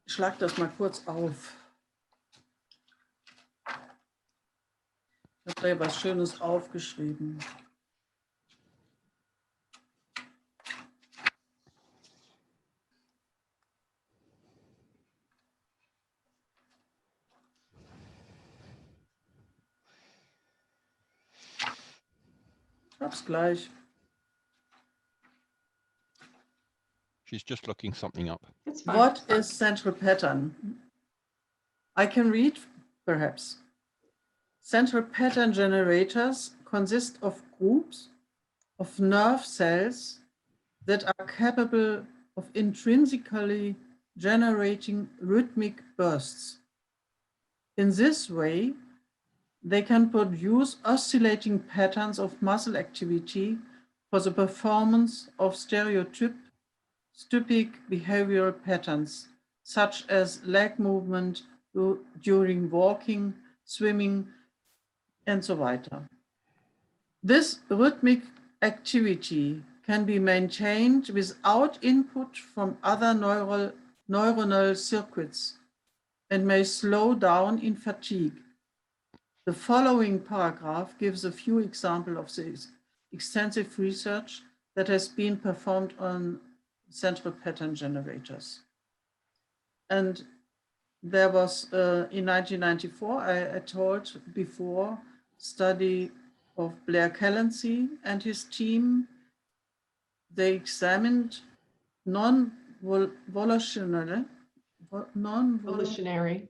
schlage das mal kurz auf. Ich habe da was Schönes aufgeschrieben. Ich hab's gleich. She's just looking something up. It's fine. What is central pattern? I can read, perhaps. Central pattern generators consist of groups of nerve cells that are capable of intrinsically generating rhythmic bursts. In this way, they can produce oscillating patterns of muscle activity for the performance of stereotypic behavioral patterns, such as leg movement during walking, swimming, and so weiter. This rhythmic activity can be maintained without input from other neuronal circuits and may slow down in fatigue. The following paragraph gives a few examples of this extensive research that has been performed on central pattern generators. And there was, in 1994, I told before, study of Blair Callancy and his team. They examined non-volitionary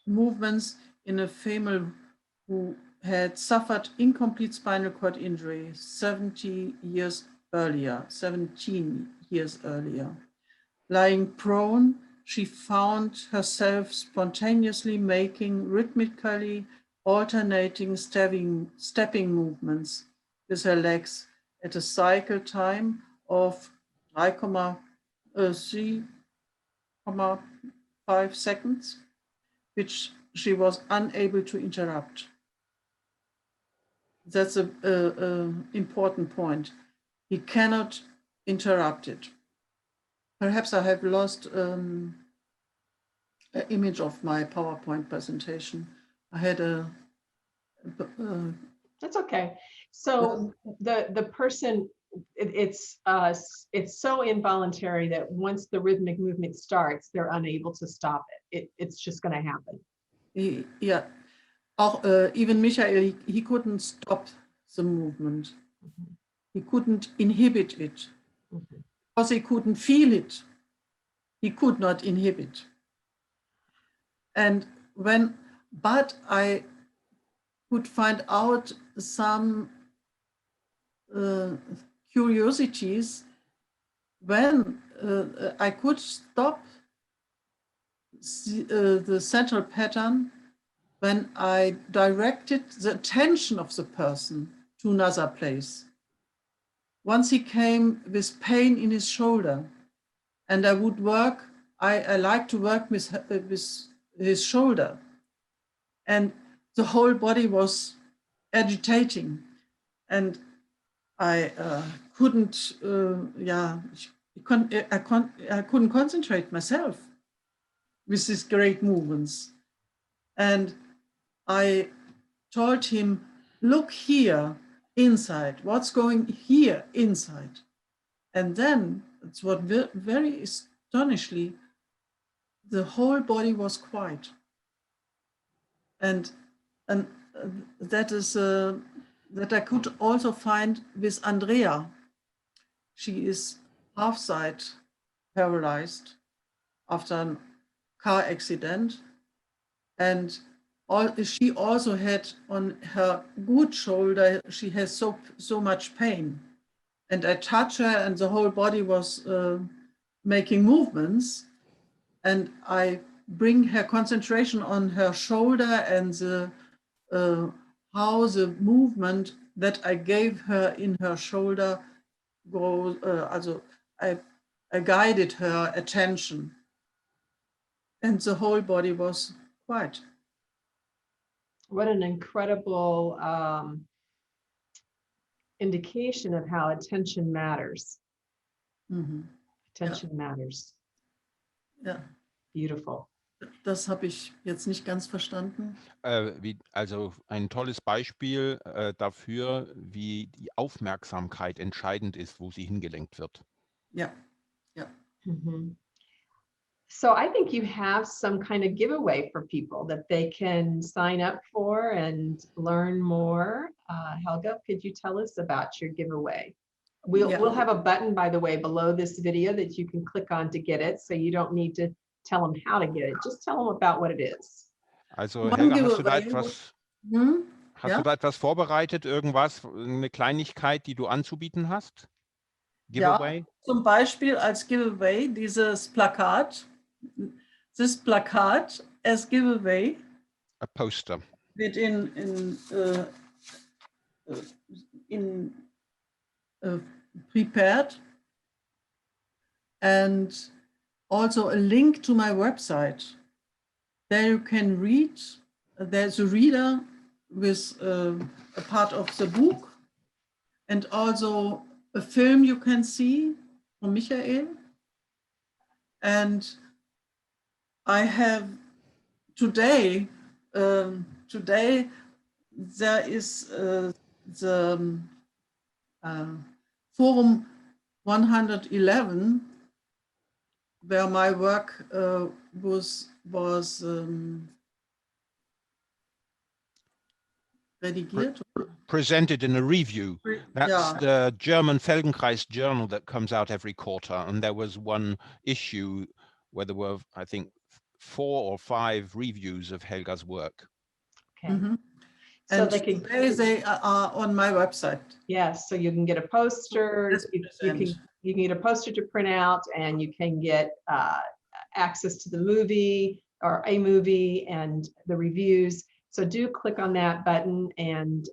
movements in a female who had suffered incomplete spinal cord injury 17 years earlier. Lying prone, she found herself spontaneously making rhythmically alternating stepping movements with her legs at a cycle time of 3.5 seconds, which she was unable to interrupt. That's an important point. He cannot interrupt it. Perhaps I have lost an image of my PowerPoint presentation. I had That's okay. So the person, it's so involuntary that once the rhythmic movement starts, they're unable to stop it. It's just going to happen. Yeah. Even Michael, he couldn't stop the movement. He couldn't inhibit it. Because he couldn't feel it. He could not inhibit. And but I could find out some curiosities when I could stop the central pattern when I directed the attention of the person to another place. Once he came with pain in his shoulder, and I would work, I like to work with his shoulder, and the whole body was agitating, and I couldn't concentrate myself with these great movements. And I told him, look here inside, what's going here inside. And then it's what very astonishingly, the whole body was quiet. And that is that I could also find with Andrea. She is half-sight paralyzed after a car accident, and she also had on her good shoulder, she has so much pain. And I touched her and the whole body was making movements, and I bring her concentration on her shoulder and how the movement that I gave her in her shoulder goes, I guided her attention, and the whole body was quiet. What an incredible indication of how attention matters. Attention matters. Ja. Beautiful. Das habe ich jetzt nicht ganz verstanden. Also ein tolles Beispiel dafür, wie die Aufmerksamkeit entscheidend ist, wo sie hingelenkt wird. Ja, ja. So I think you have some kind of giveaway for people that they can sign up for and learn more. Helga, could you tell us about your giveaway? We'll have a button, by the way, below this video that you can click on to get it. So you don't need to tell them how to get it. Just tell them about what it is. Also Helga, hast du da etwas vorbereitet? Irgendwas, eine Kleinigkeit, die du anzubieten hast? Giveaway? Ja, zum Beispiel als Giveaway dieses Plakat. This plakat as giveaway. A poster. Wird prepared, and also a link to my website. There you can read. There's a reader with a part of the book, and also a film you can see from Michael. And I have today there is the Forum 111, where my work was redigiert. Presented in a review. That's the German Feldenkrais journal that comes out every quarter. And there was one issue where there were, I think, 4 or 5 reviews of Helga's work. Okay. So and they are on my website. Yes, so you can get a poster. You can get a poster to print out, and you can get access to the movie or a movie and the reviews. So do click on that button and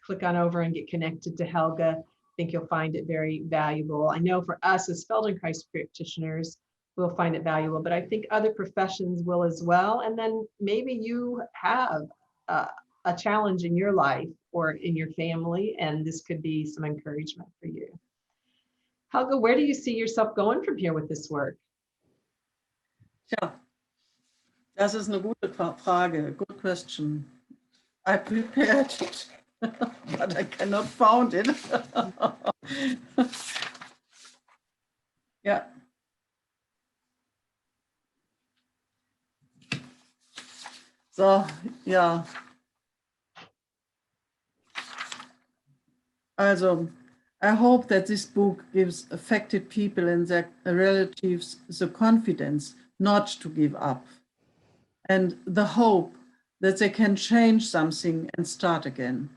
click on over and get connected to Helga. I think you'll find it very valuable. I know for us as Feldenkrais practitioners, we'll find it valuable, but I think other professions will as well. And then maybe you have a challenge in your life or in your family, and this could be some encouragement for you. Helga, where do you see yourself going from here with this work? Ja, das ist eine gute Frage. Good question. I prepared it, but I cannot find it. Ja. So, ja. Also, I hope that this book gives affected people and their relatives the confidence not to give up, and the hope that they can change something and start again.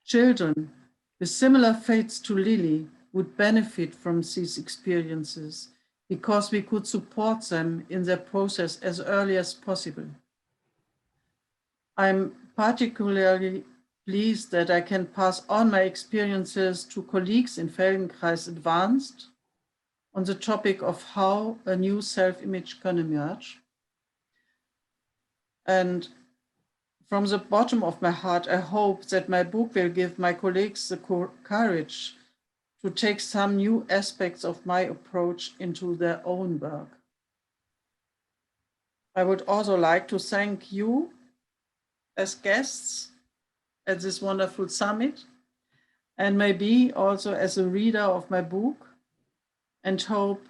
Children with similar fates to Lily would benefit from these experiences because we could support them in their process as early as possible. I'm particularly pleased that I can pass on my experiences to colleagues in Feldenkrais Advanced on the topic of how a new self-image can emerge. And from the bottom of my heart, I hope that my book will give my colleagues the courage to take some new aspects of my approach into their own work. I would also like to thank you as guests at this wonderful summit, and maybe also as a reader of my book, and hope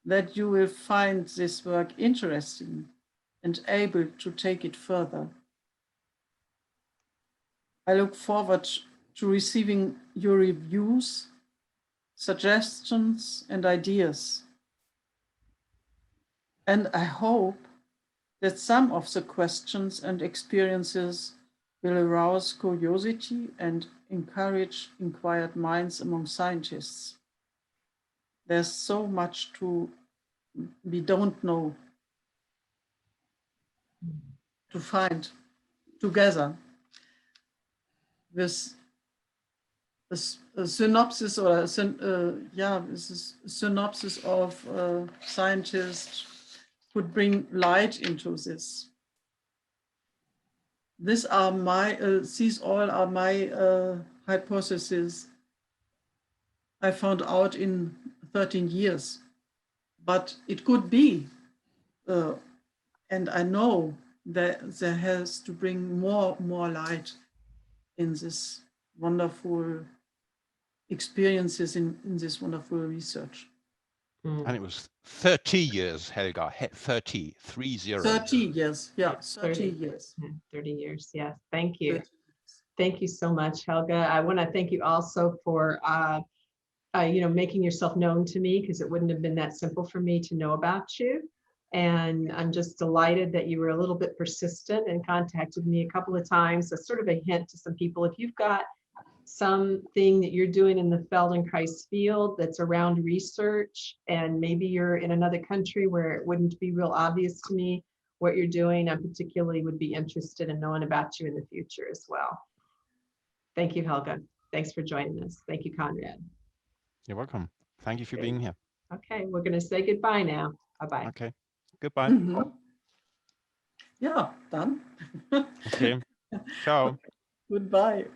that you will find this work interesting and able to take it further. I look forward to receiving your reviews, suggestions, and ideas. And I hope that some of the questions and experiences will arouse curiosity and encourage inquired minds among scientists. There's so much we don't know to find together. With a synopsis or synopsis of scientists could bring light into this. These all are my hypotheses I found out in 13 years, but it could be, and I know that there has to bring more light in this wonderful experiences in this wonderful research. And it was 30 years, Helga, 30 years, yeah, 30 years. 30 years, yes, thank you. Thank you so much, Helga. I want to thank you also for making yourself known to me, because it wouldn't have been that simple for me to know about you. And I'm just delighted that you were a little bit persistent and contacted me a couple of times. That's sort of a hint to some people. If you've got something that you're doing in the Feldenkrais field that's around research, and maybe you're in another country where it wouldn't be real obvious to me what you're doing, I particularly would be interested in knowing about you in the future as well. Thank you, Helga. Thanks for joining us. Thank you, Conrad. You're welcome. Thank you for being here. Okay, we're going to say goodbye now. Bye-bye. Okay, goodbye. Ja, dann. Okay, ciao. Goodbye.